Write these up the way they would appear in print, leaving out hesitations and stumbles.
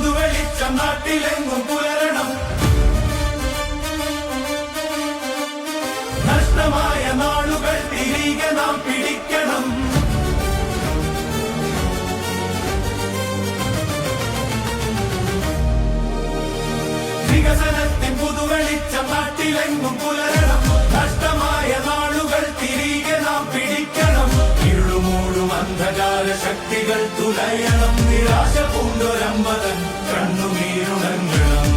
പുതുവെളിച്ചം നാട്ടിലെങ്ങും പുലരണം. നഷ്ടമായ നാളുകൾ തിരികെ നാം പിടിക്കണം. വികസനത്തിൻ പുതുവെളിച്ചം നാട്ടിലെങ്ങും പുലരണം. നഷ്ടമായ നാളുകൾ തിരികെ നാം പിടിക്കണം. ഇരുളുമൂടും അന്ധകാര ശക്തികൾ തുലയണം. നിരാശ പൂണ്ടൊരമ്പതൻ കണ്ണുനീരുണങ്ങണം.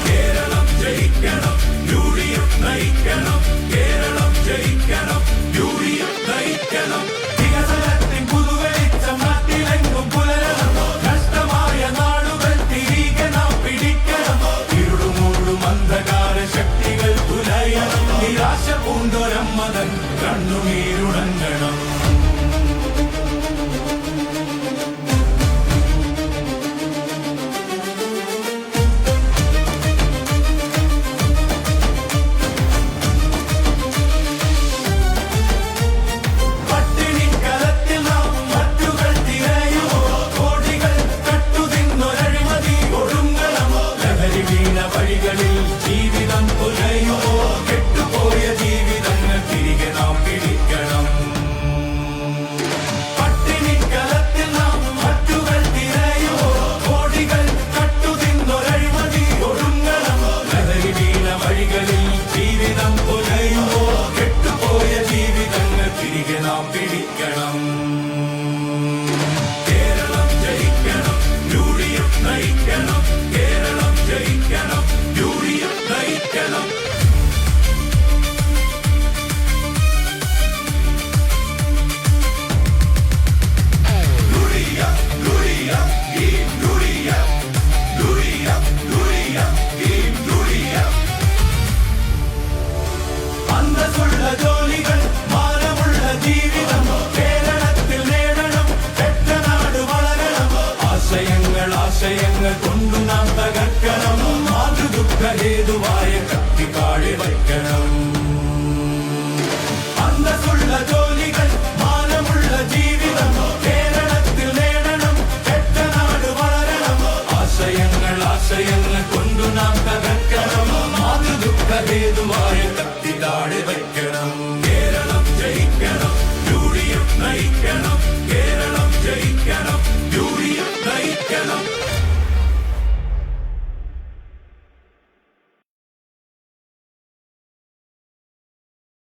കേരളം ജയിക്കണം, UDF നയിക്കണം. കേരളം ജയിക്കണം, UDF നയിക്കണം. വികസനത്തിൻ പുതുവെളിച്ചം നാട്ടിലെങ്ങും പുലരണം. നഷ്ടമായ നാളുകൾ തിരികെ നാം പിടിക്കണം. ഇരുളുമൂടും അന്ധകാര ശക്തികൾ തുലയണം. നിരാശ പൂണ്ടൊരമ്മതൻ കണ്ണുനീരുണങ്ങണം. വഴികളിൽ ജീവിതം പുലയുമോ? കെട്ടുപോയ ജീവിതങ്ങൾ തിരികെ നാം പിടിക്കണം. പട്ടിണിക്കലത്തിൽ നാം മറ്റുകൾ തിരയുമോ? കോടികൾ കട്ടുതിന്നൊരഴിമതി ഒടുങ്ങണം. ലഹരി വീണ വഴികളിൽ ജീവിതം പുലയുമോ? കെട്ടുപോയ ജീവിതങ്ങൾ തിരികെ നാം പിടിക്കണം. കേരളം ജയിക്കണം, UDF നയിക്കണം. കേരളം ജയിക്കണം, UDF നയിക്കണം. അന്തസ്സുള്ള ജോലികൾ, മാനമുള്ള ജീവിതം കേരളത്തിൽ നേടണം. പെറ്റനാട് വളരണം. ആശയങ്ങൾ കൊണ്ടു നാം തകർക്കണം. മാതൃദുഃഖഹേതുവായ കത്തിക്കാഴി വയ്ക്കണം. അന്തസ്സുള്ള ജോലികൾ, മാനമുള്ള ജീവിതം കേരളത്തിൽ നേടണം. പെറ്റനാട് വളരണം. ആശയങ്ങൾ കൊണ്ടു നാം തകർക്കണം. മാതൃദുഃഖഹേതുവായ